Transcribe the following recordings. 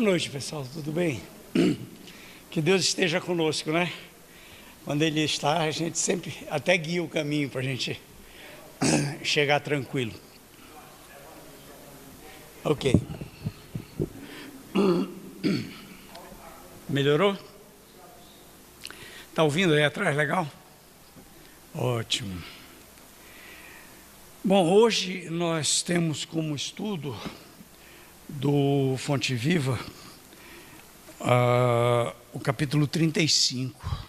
noite, pessoal, tudo bem? Que Deus esteja conosco, né? Quando Ele está, a gente sempre até guia o caminho para a gente chegar tranquilo. Ok. Melhorou? Está ouvindo aí atrás, legal? Ótimo. Bom, hoje nós temos como estudo do Fonte Viva o capítulo 35.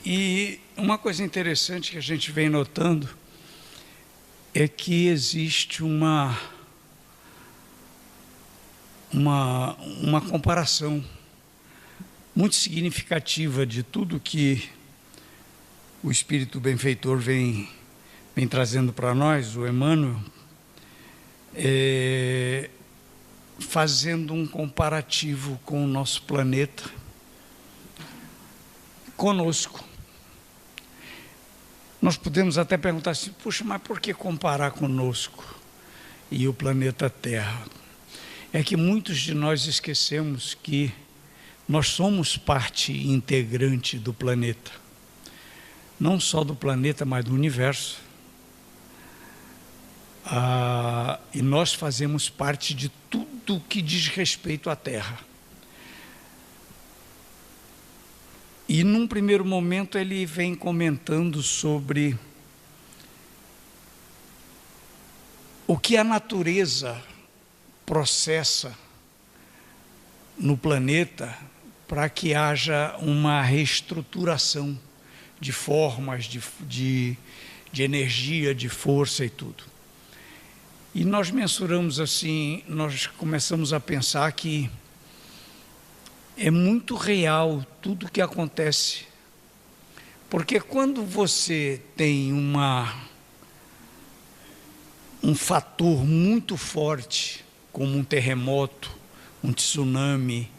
E uma coisa interessante que a gente vem notando é que existe uma comparação muito significativa de tudo que o Espírito Benfeitor vem trazendo para nós, o Emmanuel, fazendo um comparativo com o nosso planeta, conosco. Nós podemos até perguntar assim, puxa, mas por que comparar conosco e o planeta Terra? É que muitos de nós esquecemos que nós somos parte integrante do planeta. Não só do planeta, mas do universo. E nós fazemos parte de tudo que diz respeito à Terra. E num primeiro momento ele vem comentando sobre o que a natureza processa no planeta para que haja uma reestruturação de formas, de energia, de força e tudo. E nós mensuramos assim, nós começamos a pensar que é muito real tudo o que acontece. Porque quando você tem um fator muito forte, como um terremoto, um tsunami,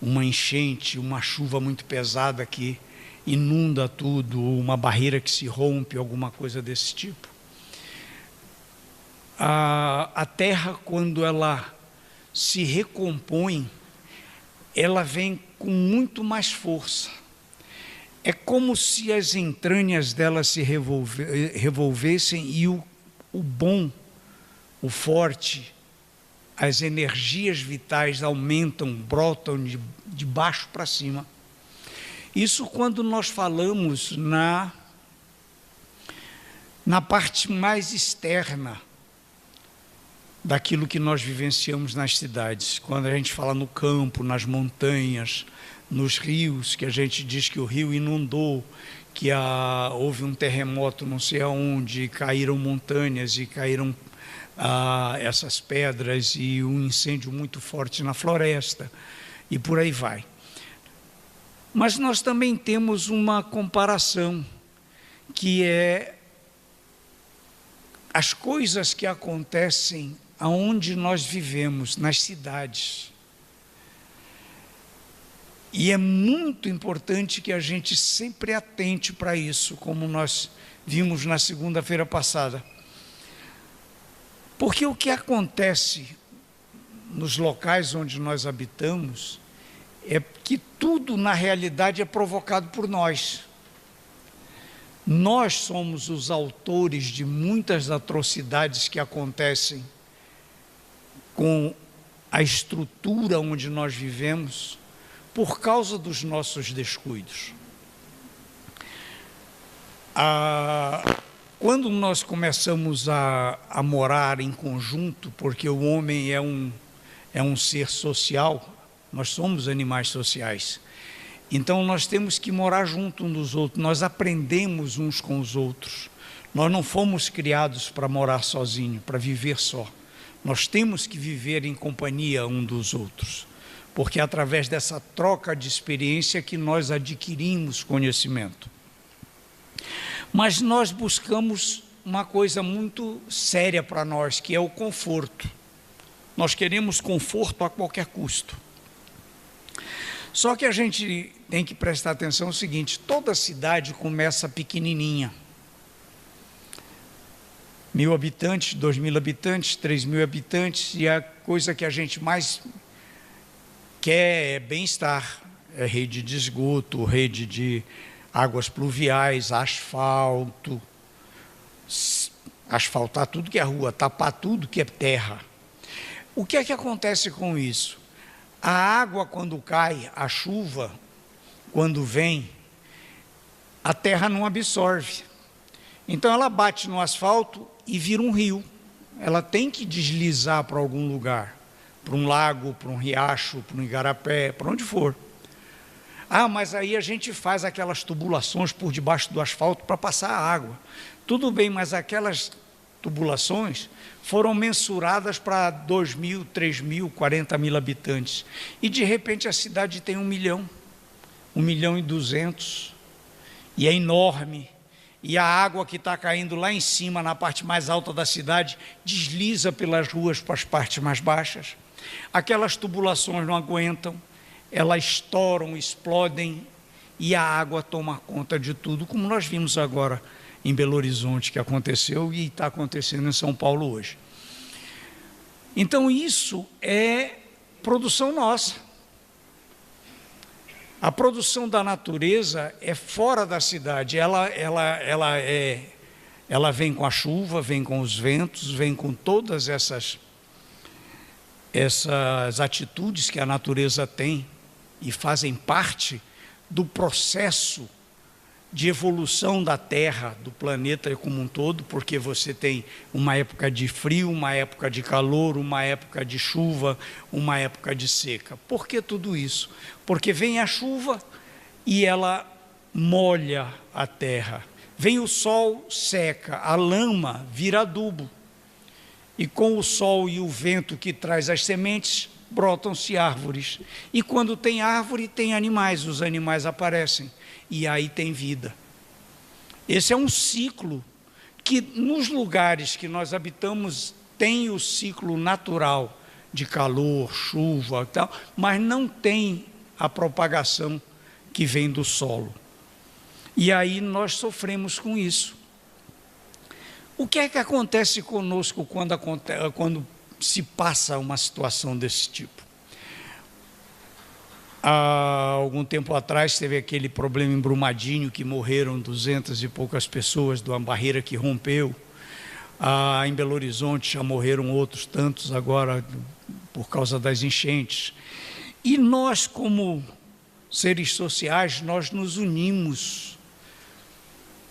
uma enchente, uma chuva muito pesada que inunda tudo, uma barreira que se rompe, alguma coisa desse tipo. A Terra, quando ela se recompõe, ela vem com muito mais força. É como se as entranhas dela se revolvessem e o bom, o forte, as energias vitais aumentam, brotam de baixo para cima. Isso quando nós falamos na parte mais externa daquilo que nós vivenciamos nas cidades. Quando a gente fala no campo, nas montanhas, nos rios, que a gente diz que o rio inundou, que houve um terremoto não sei aonde, caíram montanhas e caíram essas pedras e um incêndio muito forte na floresta e por aí vai. Mas nós também temos uma comparação que é as coisas que acontecem aonde nós vivemos, nas cidades. E é muito importante que a gente sempre atente para isso, como nós vimos na segunda-feira passada. Porque o que acontece nos locais onde nós habitamos é que tudo, na realidade, é provocado por nós. Nós somos os autores de muitas atrocidades que acontecem com a estrutura onde nós vivemos por causa dos nossos descuidos. Quando nós começamos a morar em conjunto, porque o homem é um ser social, nós somos animais sociais, então nós temos que morar junto uns dos outros, nós aprendemos uns com os outros. Nós não fomos criados para morar sozinho, para viver só. Nós temos que viver em companhia um dos outros, porque é através dessa troca de experiência que nós adquirimos conhecimento. Mas nós buscamos uma coisa muito séria para nós, que é o conforto. Nós queremos conforto a qualquer custo. Só que a gente tem que prestar atenção no seguinte, toda cidade começa pequenininha. 1.000 habitantes, 2.000 habitantes, 3.000 habitantes, e a coisa que a gente mais quer é bem-estar, é rede de esgoto, rede de águas pluviais, asfalto, asfaltar tudo que é rua, tapar tudo que é terra. O que é que acontece com isso? A água, quando cai, a chuva, quando vem, a terra não absorve. Então ela bate no asfalto e vira um rio. Ela tem que deslizar para algum lugar, para um lago, para um riacho, para um igarapé, para onde for. Ah, mas aí a gente faz aquelas tubulações por debaixo do asfalto para passar a água. Tudo bem, mas aquelas tubulações foram mensuradas para 2.000, 3.000, 40.000 habitantes. E de repente a cidade tem 1 milhão, 1.200.000, e é enorme. E a água que está caindo lá em cima, na parte mais alta da cidade, desliza pelas ruas para as partes mais baixas. Aquelas tubulações não aguentam, elas estouram, explodem, e a água toma conta de tudo, como nós vimos agora em Belo Horizonte, que aconteceu e está acontecendo em São Paulo hoje. Então isso é produção nossa. A produção da natureza é fora da cidade, ela vem com a chuva, vem com os ventos, vem com todas essas atitudes que a natureza tem e fazem parte do processo de evolução da Terra, do planeta como um todo, porque você tem uma época de frio, uma época de calor, uma época de chuva, uma época de seca. Por que tudo isso? Porque vem a chuva e ela molha a terra. Vem o sol, seca, a lama vira adubo. E com o sol e o vento que traz as sementes, brotam-se árvores. E quando tem árvore, tem animais, os animais aparecem. E aí tem vida. Esse é um ciclo que nos lugares que nós habitamos tem o ciclo natural de calor, chuva e tal, mas não tem a propagação que vem do solo. E aí nós sofremos com isso. O que é que acontece conosco quando se passa uma situação desse tipo? Há algum tempo atrás teve aquele problema em Brumadinho, que morreram 200 e poucas pessoas, de uma barreira que rompeu. Em Belo Horizonte já morreram outros tantos agora por causa das enchentes. E nós, como seres sociais, nós nos unimos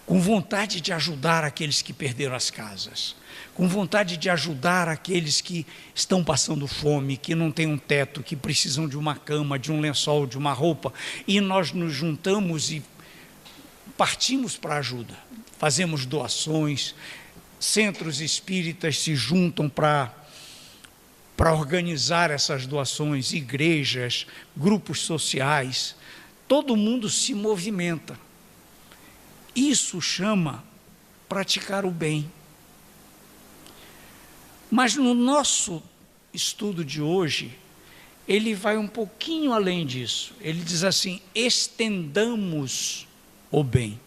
com vontade de ajudar aqueles que perderam as casas, com vontade de ajudar aqueles que estão passando fome, que não têm um teto, que precisam de uma cama, de um lençol, de uma roupa, e nós nos juntamos e partimos para a ajuda, fazemos doações, centros espíritas se juntam para organizar essas doações, igrejas, grupos sociais, todo mundo se movimenta. Isso chama praticar o bem. Mas no nosso estudo de hoje, ele vai um pouquinho além disso. Ele diz assim: estendamos o bem.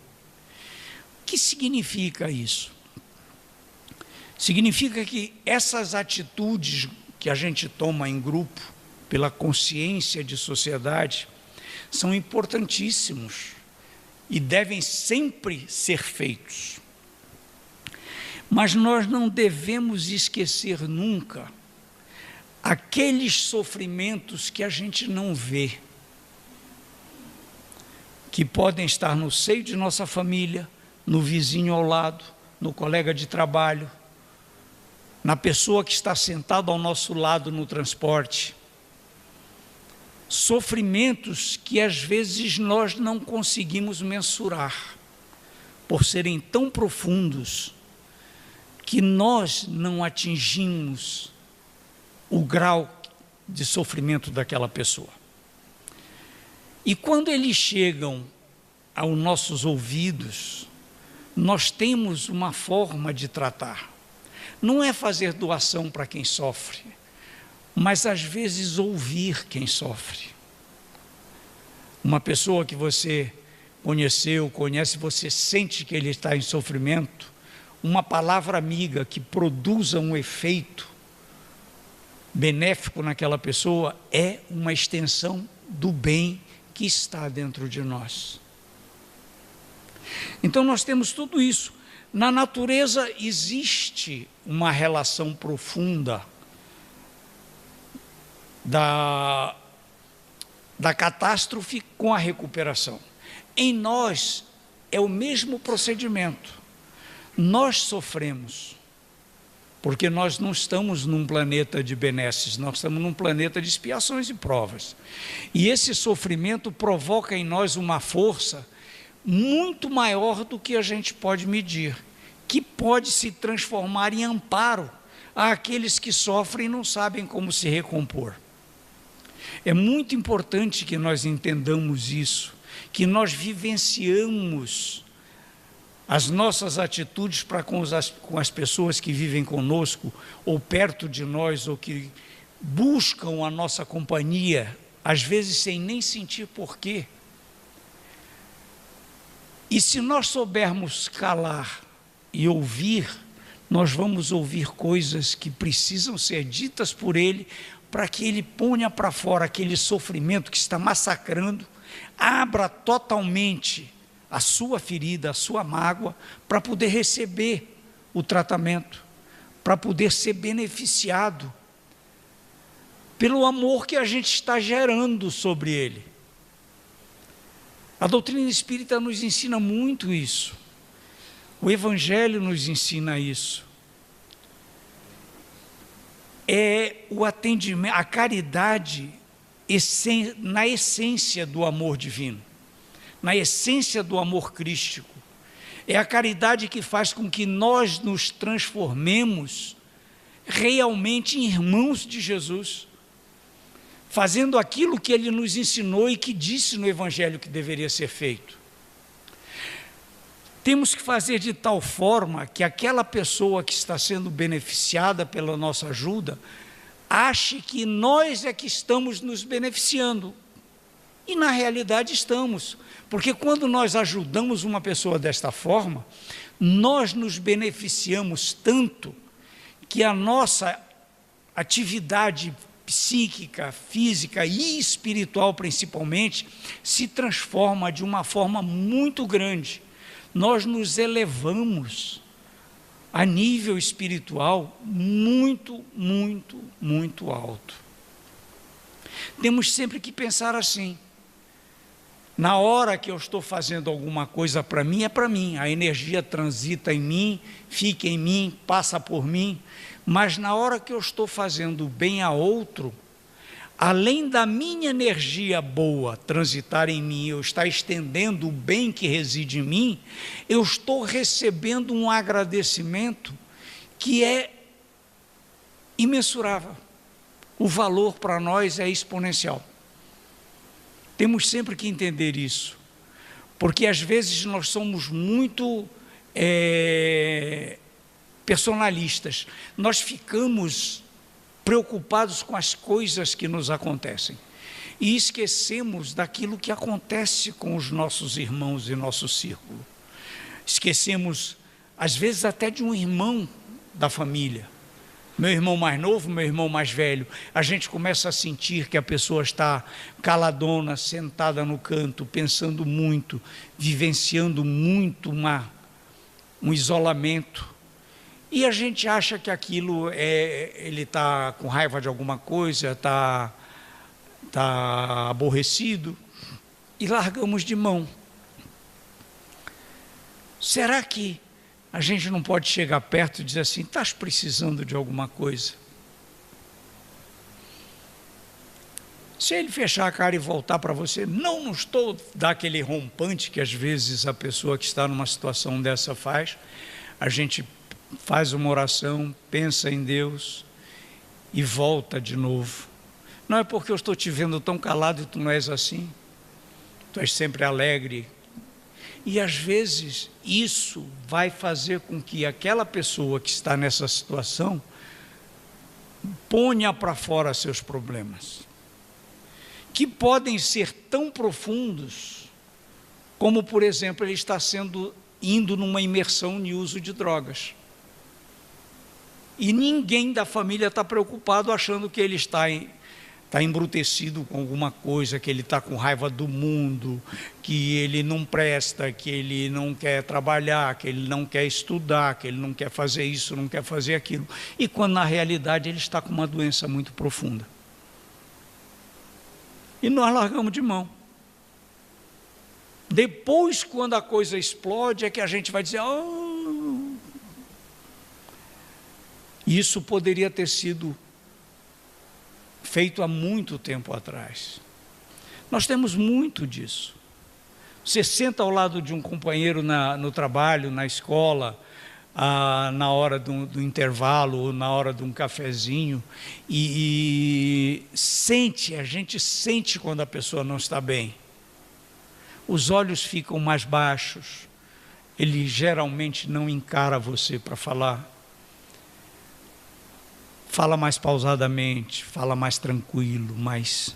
O que significa isso? Significa que essas atitudes que a gente toma em grupo, pela consciência de sociedade, são importantíssimos e devem sempre ser feitos. Mas nós não devemos esquecer nunca aqueles sofrimentos que a gente não vê, que podem estar no seio de nossa família, no vizinho ao lado, no colega de trabalho, na pessoa que está sentada ao nosso lado no transporte. Sofrimentos que às vezes nós não conseguimos mensurar, por serem tão profundos que nós não atingimos o grau de sofrimento daquela pessoa. E quando eles chegam aos nossos ouvidos, nós temos uma forma de tratar. Não é fazer doação para quem sofre, mas às vezes ouvir quem sofre. Uma pessoa que você conhece, você sente que ele está em sofrimento, uma palavra amiga que produza um efeito benéfico naquela pessoa é uma extensão do bem que está dentro de nós. Então nós temos tudo isso. Na natureza existe uma relação profunda da catástrofe com a recuperação. Em nós é o mesmo procedimento. Nós sofremos, porque nós não estamos num planeta de benesses, nós estamos num planeta de expiações e provas. E esse sofrimento provoca em nós uma força muito maior do que a gente pode medir, que pode se transformar em amparo àqueles que sofrem e não sabem como se recompor. É muito importante que nós entendamos isso, que nós vivenciamos as nossas atitudes para com as pessoas que vivem conosco, ou perto de nós, ou que buscam a nossa companhia, às vezes sem nem sentir porquê. E se nós soubermos calar e ouvir, nós vamos ouvir coisas que precisam ser ditas por Ele, para que Ele ponha para fora aquele sofrimento que está massacrando, abra totalmente a sua ferida, a sua mágoa, para poder receber o tratamento, para poder ser beneficiado pelo amor que a gente está gerando sobre ele. A doutrina espírita nos ensina muito isso. O Evangelho nos ensina isso. É o atendimento, a caridade na essência do amor divino, na essência do amor crístico. É a caridade que faz com que nós nos transformemos realmente em irmãos de Jesus, fazendo aquilo que Ele nos ensinou e que disse no Evangelho que deveria ser feito. Temos que fazer de tal forma que aquela pessoa que está sendo beneficiada pela nossa ajuda ache que nós é que estamos nos beneficiando. E na realidade estamos, porque quando nós ajudamos uma pessoa desta forma, nós nos beneficiamos tanto que a nossa atividade psíquica, física e espiritual principalmente, se transforma de uma forma muito grande. Nós nos elevamos a nível espiritual muito, muito, muito alto. Temos sempre que pensar assim. Na hora que eu estou fazendo alguma coisa para mim, é para mim. A energia transita em mim, fica em mim, passa por mim. Mas na hora que eu estou fazendo bem a outro, além da minha energia boa transitar em mim, eu estar estendendo o bem que reside em mim, eu estou recebendo um agradecimento que é imensurável. O valor para nós é exponencial. Temos sempre que entender isso, porque às vezes nós somos muito personalistas, nós ficamos preocupados com as coisas que nos acontecem e esquecemos daquilo que acontece com os nossos irmãos e nosso círculo. Esquecemos, às vezes, até de um irmão da família. Meu irmão mais novo, meu irmão mais velho, a gente começa a sentir que a pessoa está caladona, sentada no canto, pensando muito, vivenciando muito um isolamento. E a gente acha que aquilo ele está com raiva de alguma coisa, está aborrecido, e largamos de mão. Será que a gente não pode chegar perto e dizer assim, estás precisando de alguma coisa? Se ele fechar a cara e voltar para você, não estou, dar aquele rompante que às vezes a pessoa que está numa situação dessa faz, a gente faz uma oração, pensa em Deus e volta de novo. Não é porque eu estou te vendo tão calado e tu não és assim, tu és sempre alegre. E às vezes isso vai fazer com que aquela pessoa que está nessa situação ponha para fora seus problemas, que podem ser tão profundos como, por exemplo, ele está sendo indo numa imersão em uso de drogas. E ninguém da família está preocupado, achando que ele está embrutecido com alguma coisa, que ele está com raiva do mundo, que ele não presta, que ele não quer trabalhar, que ele não quer estudar, que ele não quer fazer isso, não quer fazer aquilo. E quando na realidade ele está com uma doença muito profunda. E nós largamos de mão. Depois, quando a coisa explode, é que a gente vai dizer: oh, isso poderia ter sido feito há muito tempo atrás. Nós temos muito disso. Você senta ao lado de um companheiro no trabalho, na escola, na hora do intervalo, ou na hora de um cafezinho, e a gente sente quando a pessoa não está bem. Os olhos ficam mais baixos, ele geralmente não encara você para falar. Fala mais pausadamente, fala mais tranquilo, mais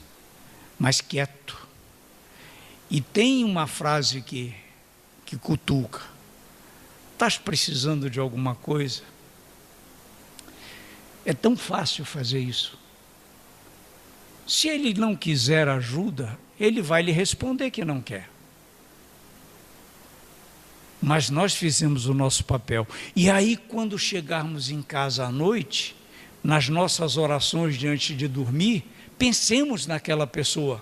quieto. E tem uma frase que cutuca: estás precisando de alguma coisa? É tão fácil fazer isso. Se ele não quiser ajuda, ele vai lhe responder que não quer. Mas nós fizemos o nosso papel. E aí, quando chegarmos em casa à noite, nas nossas orações diante de dormir, pensemos naquela pessoa.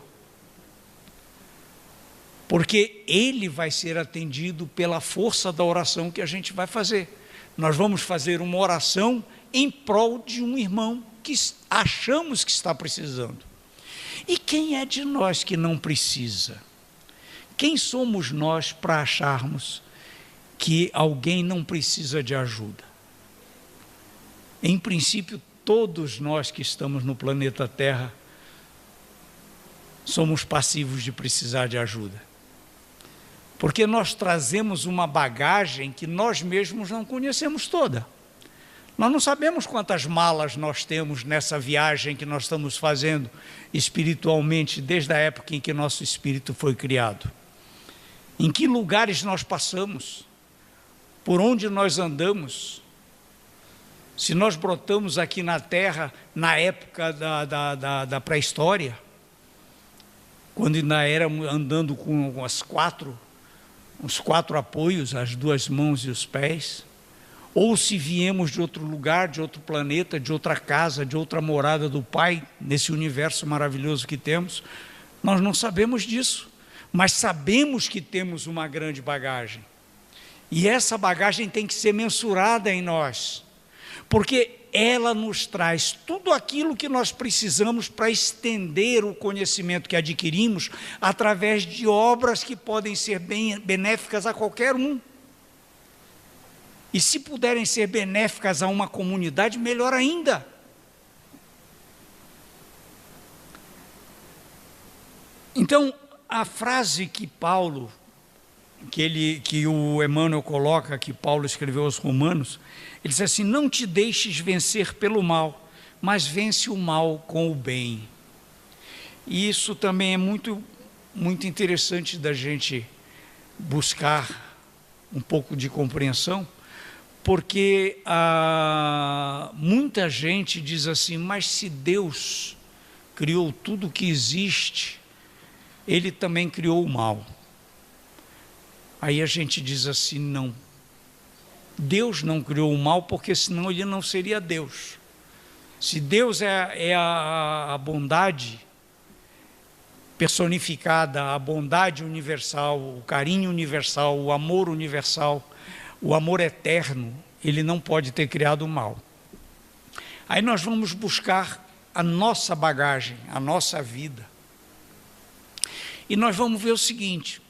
Porque ele vai ser atendido pela força da oração que a gente vai fazer. Nós vamos fazer uma oração em prol de um irmão que achamos que está precisando. E quem é de nós que não precisa? Quem somos nós para acharmos que alguém não precisa de ajuda? Em princípio, todos nós que estamos no planeta Terra somos passivos de precisar de ajuda. Porque nós trazemos uma bagagem que nós mesmos não conhecemos toda. Nós não sabemos quantas malas nós temos nessa viagem que nós estamos fazendo espiritualmente desde a época em que nosso espírito foi criado. Em que lugares nós passamos, por onde nós andamos. Se nós brotamos aqui na Terra na época da pré-história, quando ainda éramos andando com os quatro apoios, as duas mãos e os pés, ou se viemos de outro lugar, de outro planeta, de outra casa, de outra morada do Pai, nesse universo maravilhoso que temos, nós não sabemos disso, mas sabemos que temos uma grande bagagem. E essa bagagem tem que ser mensurada em nós, porque ela nos traz tudo aquilo que nós precisamos para estender o conhecimento que adquirimos através de obras que podem ser benéficas a qualquer um. E se puderem ser benéficas a uma comunidade, melhor ainda. Então, a frase que que o Emmanuel coloca, que Paulo escreveu aos Romanos, ele diz assim: não te deixes vencer pelo mal, mas vence o mal com o bem. E isso também é muito, muito interessante da gente buscar um pouco de compreensão, porque muita gente diz assim: mas se Deus criou tudo que existe, Ele também criou o mal. Aí a gente diz assim: não, Deus não criou o mal, porque senão Ele não seria Deus. Se Deus é a bondade personificada, a bondade universal, o carinho universal, o amor universal, o amor eterno, Ele não pode ter criado o mal. Aí nós vamos buscar a nossa bagagem, a nossa vida. E nós vamos ver o seguinte: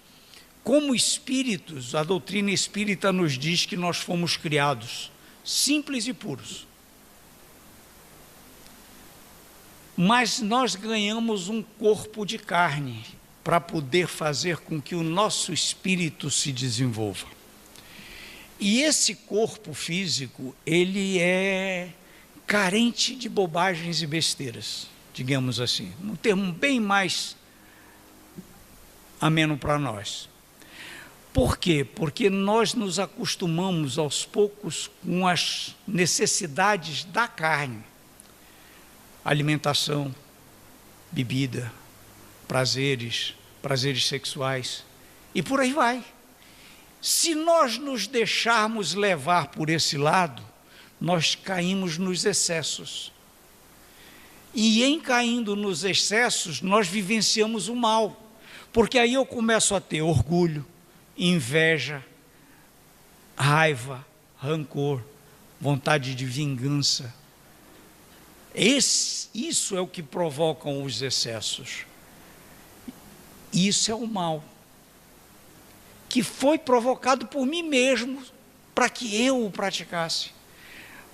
como espíritos, a doutrina espírita nos diz que nós fomos criados simples e puros. Mas nós ganhamos um corpo de carne para poder fazer com que o nosso espírito se desenvolva. E esse corpo físico, ele é carente de bobagens e besteiras, digamos assim, um termo bem mais ameno para nós. Por quê? Porque nós nos acostumamos aos poucos com as necessidades da carne. Alimentação, bebida, prazeres sexuais, e por aí vai. Se nós nos deixarmos levar por esse lado, nós caímos nos excessos. E em caindo nos excessos, nós vivenciamos o mal, porque aí eu começo a ter orgulho, inveja, raiva, rancor, vontade de vingança. Isso é o que provocam os excessos. Isso é o mal, que foi provocado por mim mesmo, para que eu o praticasse.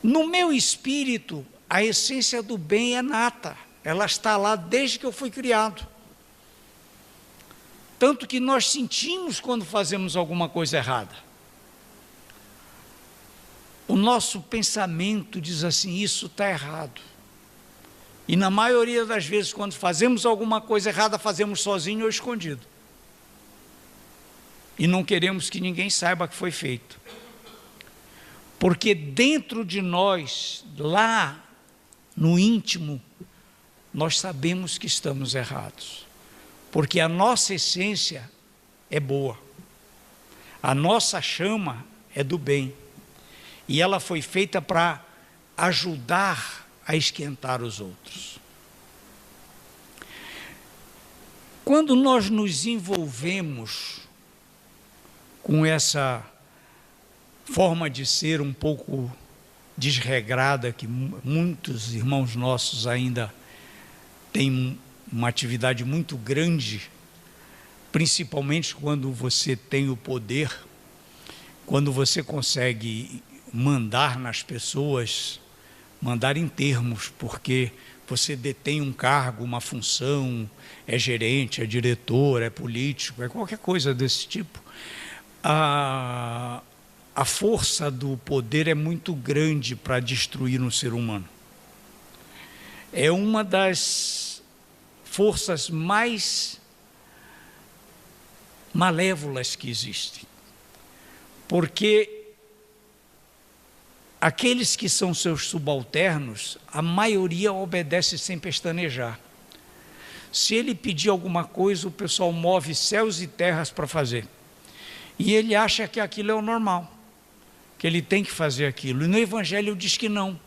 No meu espírito, a essência do bem é nata, ela está lá desde que eu fui criado. Tanto que nós sentimos quando fazemos alguma coisa errada. O nosso pensamento diz assim, isso está errado. E na maioria das vezes, quando fazemos alguma coisa errada, fazemos sozinho ou escondido. E não queremos que ninguém saiba que foi feito. Porque dentro de nós, lá no íntimo, nós sabemos que estamos errados. Porque a nossa essência é boa. A nossa chama é do bem. E ela foi feita para ajudar a esquentar os outros. Quando nós nos envolvemos com essa forma de ser um pouco desregrada, que muitos irmãos nossos ainda têm uma atividade muito grande, principalmente quando você tem o poder, quando você consegue mandar nas pessoas, mandar em termos, porque você detém um cargo, uma função, é gerente, é diretor, é político, é qualquer coisa desse tipo. A força do poder é muito grande para destruir um ser humano. É uma das forças mais malévolas que existem. Porque aqueles que são seus subalternos, a maioria obedece sem pestanejar. Se ele pedir alguma coisa, o pessoal move céus e terras para fazer. E ele acha que aquilo é o normal, que ele tem que fazer aquilo. E no Evangelho diz que não.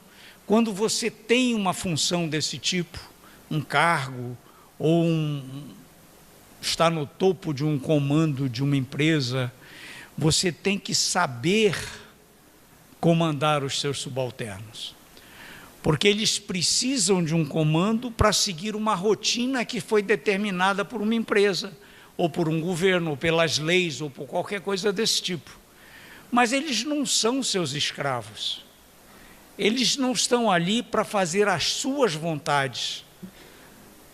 Quando você tem uma função desse tipo, um cargo, ou está no topo de um comando de uma empresa, você tem que saber comandar os seus subalternos. Porque eles precisam de um comando para seguir uma rotina que foi determinada por uma empresa, ou por um governo, ou pelas leis, ou por qualquer coisa desse tipo. Mas eles não são seus escravos. Eles não estão ali para fazer as suas vontades,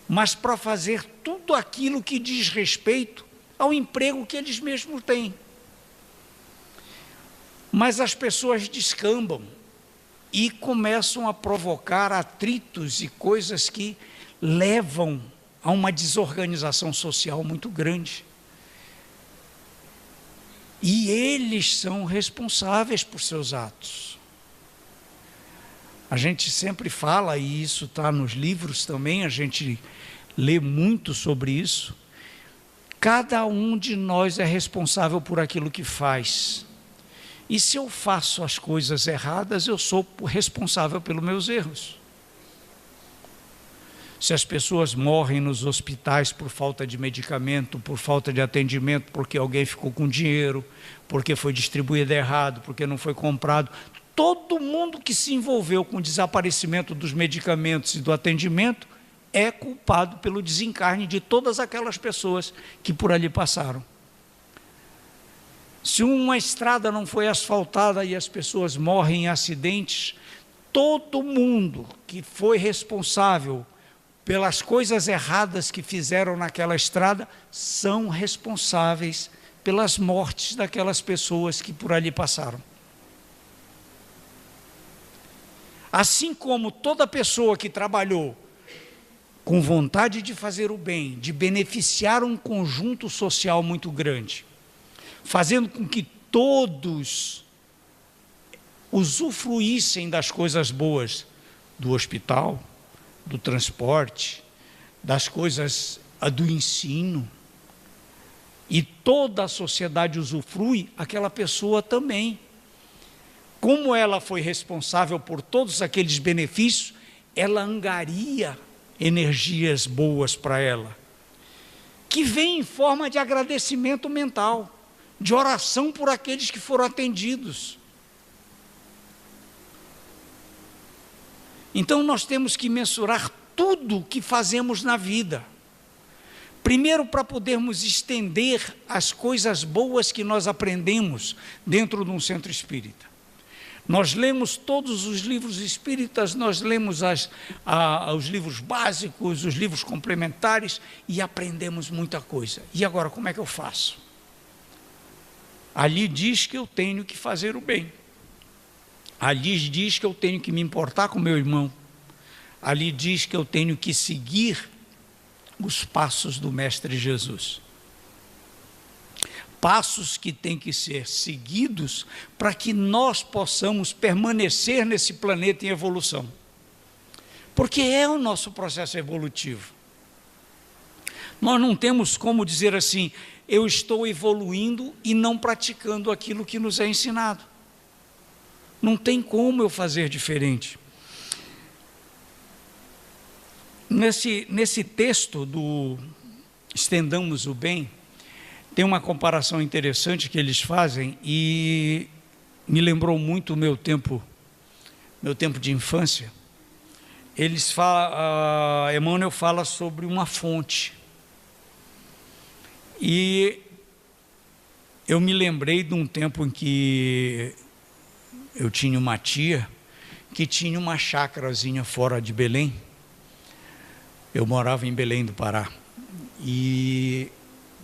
mas para fazer tudo aquilo que diz respeito ao emprego que eles mesmos têm. Mas as pessoas descambam e começam a provocar atritos e coisas que levam a uma desorganização social muito grande. E eles são responsáveis por seus atos. A gente sempre fala, e isso está nos livros também, a gente lê muito sobre isso. Cada um de nós é responsável por aquilo que faz. E se eu faço as coisas erradas, eu sou responsável pelos meus erros. Se as pessoas morrem nos hospitais por falta de medicamento, por falta de atendimento, porque alguém ficou com dinheiro, porque foi distribuído errado, porque não foi comprado, todo mundo que se envolveu com o desaparecimento dos medicamentos e do atendimento é culpado pelo desencarne de todas aquelas pessoas que por ali passaram. Se uma estrada não foi asfaltada e as pessoas morrem em acidentes, todo mundo que foi responsável pelas coisas erradas que fizeram naquela estrada são responsáveis pelas mortes daquelas pessoas que por ali passaram. Assim como toda pessoa que trabalhou com vontade de fazer o bem, de beneficiar um conjunto social muito grande, fazendo com que todos usufruíssem das coisas boas do hospital, do transporte, das coisas do ensino, e toda a sociedade usufrui, aquela pessoa também. Como ela foi responsável por todos aqueles benefícios, ela angaria energias boas para ela, que vem em forma de agradecimento mental, de oração por aqueles que foram atendidos. Então nós temos que mensurar tudo o que fazemos na vida. Primeiro, para podermos estender as coisas boas que nós aprendemos dentro de um centro espírita. Nós lemos todos os livros espíritas, nós lemos os livros básicos, os livros complementares e aprendemos muita coisa. E agora, como é que eu faço? Ali diz que eu tenho que fazer o bem. Ali diz que eu tenho que me importar com meu irmão. Ali diz que eu tenho que seguir os passos do Mestre Jesus. Passos que têm que ser seguidos para que nós possamos permanecer nesse planeta em evolução. Porque é o nosso processo evolutivo. Nós não temos como dizer assim, eu estou evoluindo e não praticando aquilo que nos é ensinado. Não tem como eu fazer diferente. Nesse texto do Estendamos o Bem, tem uma comparação interessante que eles fazem e me lembrou muito o meu tempo de infância. Emmanuel fala sobre uma fonte. E eu me lembrei de um tempo em que eu tinha uma tia que tinha uma chácarazinha fora de Belém. Eu morava em Belém do Pará. E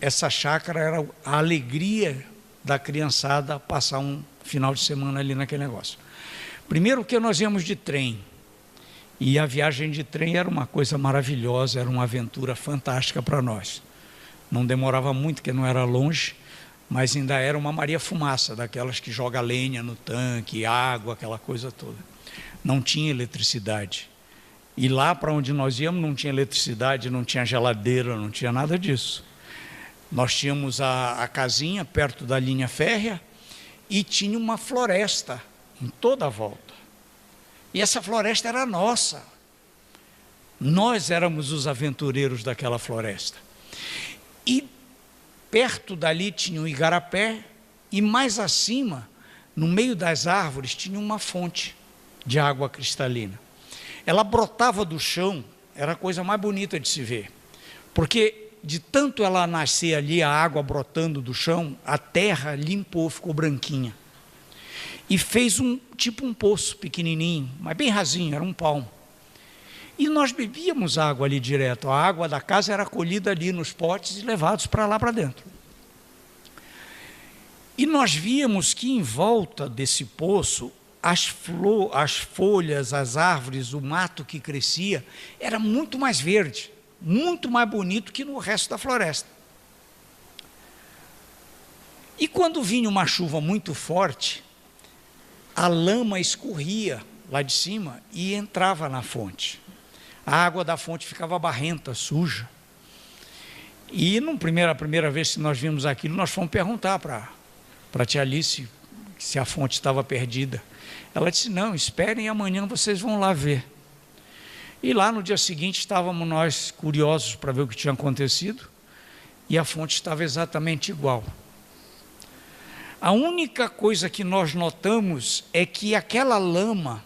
essa chácara era a alegria da criançada passar um final de semana ali naquele negócio. Primeiro que nós íamos de trem. E a viagem de trem era uma coisa maravilhosa, era uma aventura fantástica para nós. Não demorava muito, porque não era longe, mas ainda era uma Maria Fumaça, daquelas que joga lenha no tanque, água, aquela coisa toda. Não tinha eletricidade. E lá para onde nós íamos não tinha eletricidade, não tinha geladeira, não tinha nada disso. Nós tínhamos a casinha perto da linha férrea e tinha uma floresta em toda a volta. E essa floresta era nossa. Nós éramos os aventureiros daquela floresta. E perto dali tinha um igarapé e mais acima, no meio das árvores, tinha uma fonte de água cristalina. Ela brotava do chão, era a coisa mais bonita de se ver, porque de tanto ela nascer ali, a água brotando do chão, a terra limpou, ficou branquinha. E fez tipo um poço pequenininho, mas bem rasinho, era um palmo. E nós bebíamos água ali direto, a água da casa era colhida ali nos potes e levados para lá para dentro. E nós víamos que em volta desse poço, as folhas, as árvores, o mato que crescia, era muito mais verde, muito mais bonito que no resto da floresta. E quando vinha uma chuva muito forte, a lama escorria lá de cima e entrava na fonte. A água da fonte ficava barrenta, suja. E a primeira vez que nós vimos aquilo, nós fomos perguntar para a tia Alice se a fonte estava perdida. Ela disse, não, esperem, amanhã vocês vão lá ver. E lá no dia seguinte estávamos nós curiosos para ver o que tinha acontecido, e a fonte estava exatamente igual. A única coisa que nós notamos é que aquela lama,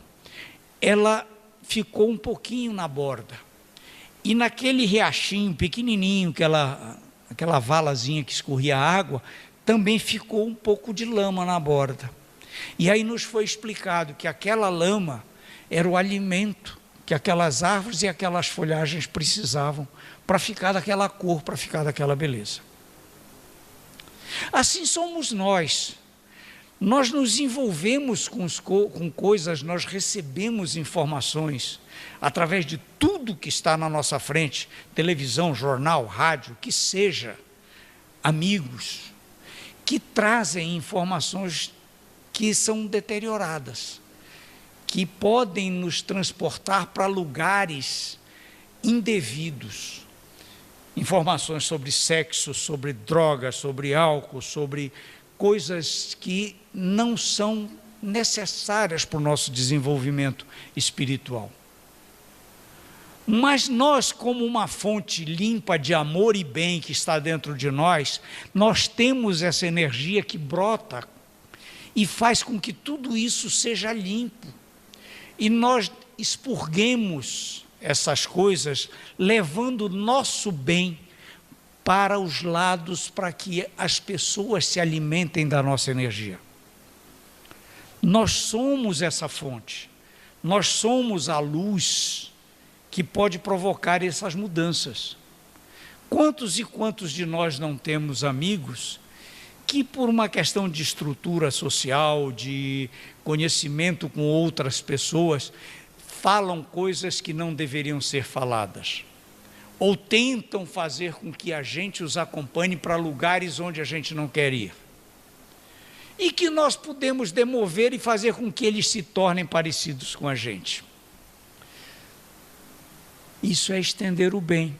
ela ficou um pouquinho na borda. E naquele riachinho pequenininho, aquela valazinha que escorria a água, também ficou um pouco de lama na borda. E aí nos foi explicado que aquela lama era o alimento que aquelas árvores e aquelas folhagens precisavam para ficar daquela cor, para ficar daquela beleza. Assim somos nós. Nós nos envolvemos com coisas, nós recebemos informações através de tudo que está na nossa frente, televisão, jornal, rádio, que seja, amigos, que trazem informações que são deterioradas, que podem nos transportar para lugares indevidos. Informações sobre sexo, sobre drogas, sobre álcool, sobre coisas que não são necessárias para o nosso desenvolvimento espiritual. Mas nós, como uma fonte limpa de amor e bem que está dentro de nós, nós temos essa energia que brota e faz com que tudo isso seja limpo. E nós expurguemos essas coisas, levando o nosso bem para os lados, para que as pessoas se alimentem da nossa energia. Nós somos essa fonte, nós somos a luz que pode provocar essas mudanças. Quantos e quantos de nós não temos amigos que, por uma questão de estrutura social, de conhecimento com outras pessoas, falam coisas que não deveriam ser faladas, ou tentam fazer com que a gente os acompanhe para lugares onde a gente não quer ir, e que nós podemos demover e fazer com que eles se tornem parecidos com a gente. Isso é estender o bem.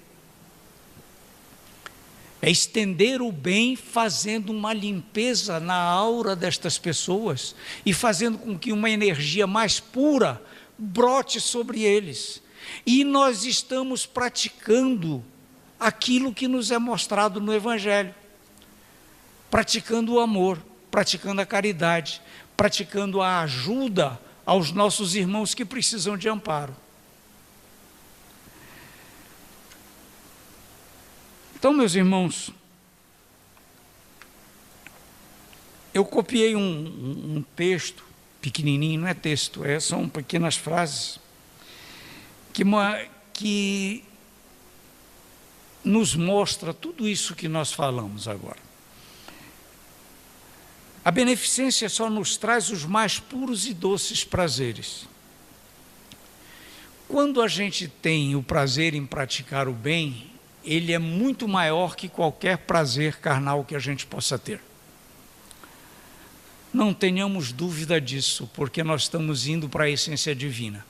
É estender o bem fazendo uma limpeza na aura destas pessoas e fazendo com que uma energia mais pura brote sobre eles. E nós estamos praticando aquilo que nos é mostrado no Evangelho. Praticando o amor, praticando a caridade, praticando a ajuda aos nossos irmãos que precisam de amparo. Então, meus irmãos, eu copiei um texto pequenininho, não é texto, são pequenas frases, que nos mostra tudo isso que nós falamos agora. A beneficência só nos traz os mais puros e doces prazeres. Quando a gente tem o prazer em praticar o bem, ele é muito maior que qualquer prazer carnal que a gente possa ter. Não tenhamos dúvida disso, porque nós estamos indo para a essência divina.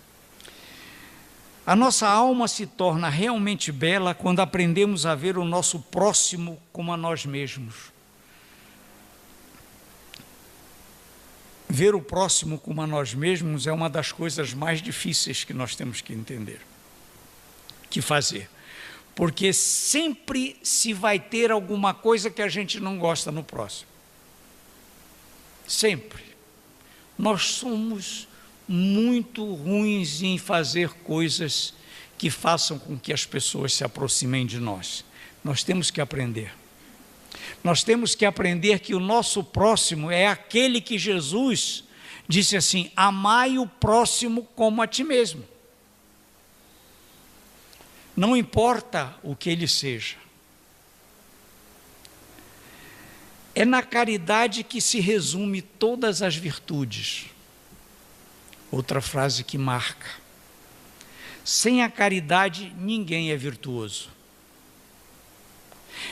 A nossa alma se torna realmente bela quando aprendemos a ver o nosso próximo como a nós mesmos. Ver o próximo como a nós mesmos é uma das coisas mais difíceis que nós temos que entender, que fazer. Porque sempre se vai ter alguma coisa que a gente não gosta no próximo. Sempre. Nós somos muito ruins em fazer coisas que façam com que as pessoas se aproximem de nós. Nós temos que aprender. Nós temos que aprender que o nosso próximo é aquele que Jesus disse assim: amai o próximo como a ti mesmo. Não importa o que ele seja. É na caridade que se resume todas as virtudes. Outra frase que marca. Sem a caridade, ninguém é virtuoso.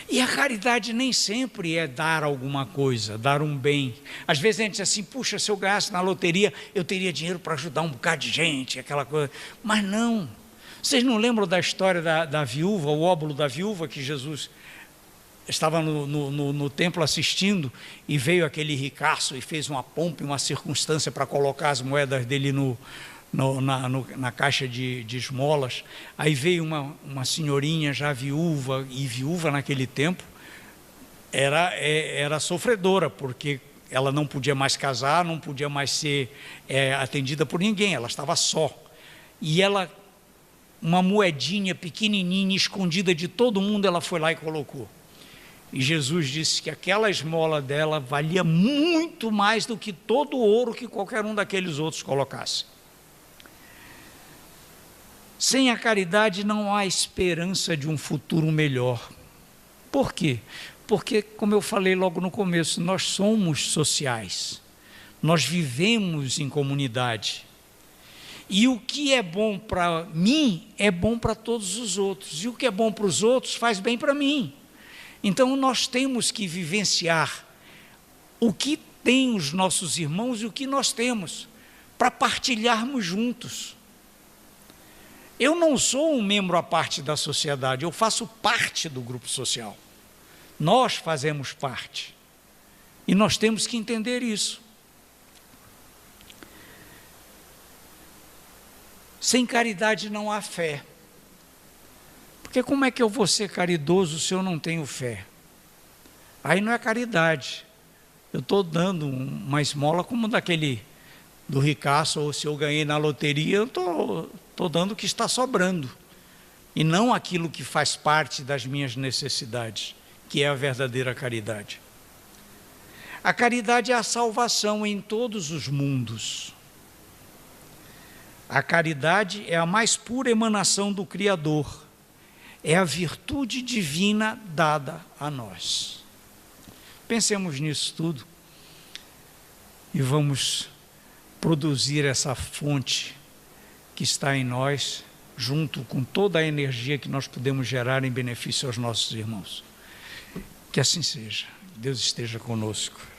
E a caridade nem sempre é dar alguma coisa, dar um bem. Às vezes a gente diz assim: puxa, se eu ganhasse na loteria, eu teria dinheiro para ajudar um bocado de gente, aquela coisa. Mas não. Vocês não lembram da história da viúva, o óbolo da viúva, que Jesus estava no templo assistindo e veio aquele ricaço e fez uma pompa e uma circunstância para colocar as moedas dele na caixa de esmolas. Aí veio uma senhorinha já viúva, e viúva naquele tempo era sofredora, porque ela não podia mais casar, não podia mais ser atendida por ninguém, ela estava só. E ela, uma moedinha pequenininha, escondida de todo mundo, ela foi lá e colocou. E Jesus disse que aquela esmola dela valia muito mais do que todo o ouro que qualquer um daqueles outros colocasse. Sem a caridade não há esperança de um futuro melhor. Por quê? Porque, como eu falei logo no começo, nós somos sociais. Nós vivemos em comunidade. E o que é bom para mim é bom para todos os outros. E o que é bom para os outros faz bem para mim. Então nós temos que vivenciar o que têm os nossos irmãos e o que nós temos, para partilharmos juntos. Eu não sou um membro à parte da sociedade, eu faço parte do grupo social. Nós fazemos parte. E nós temos que entender isso. Sem caridade não há fé. Porque como é que eu vou ser caridoso se eu não tenho fé? Aí não é caridade. Eu estou dando uma esmola como daquele do ricaço, ou se eu ganhei na loteria, eu estou dando o que está sobrando. E não aquilo que faz parte das minhas necessidades, que é a verdadeira caridade. A caridade é a salvação em todos os mundos. A caridade é a mais pura emanação do Criador. É a virtude divina dada a nós. Pensemos nisso tudo e vamos produzir essa fonte que está em nós, junto com toda a energia que nós podemos gerar em benefício aos nossos irmãos. Que assim seja. Deus esteja conosco.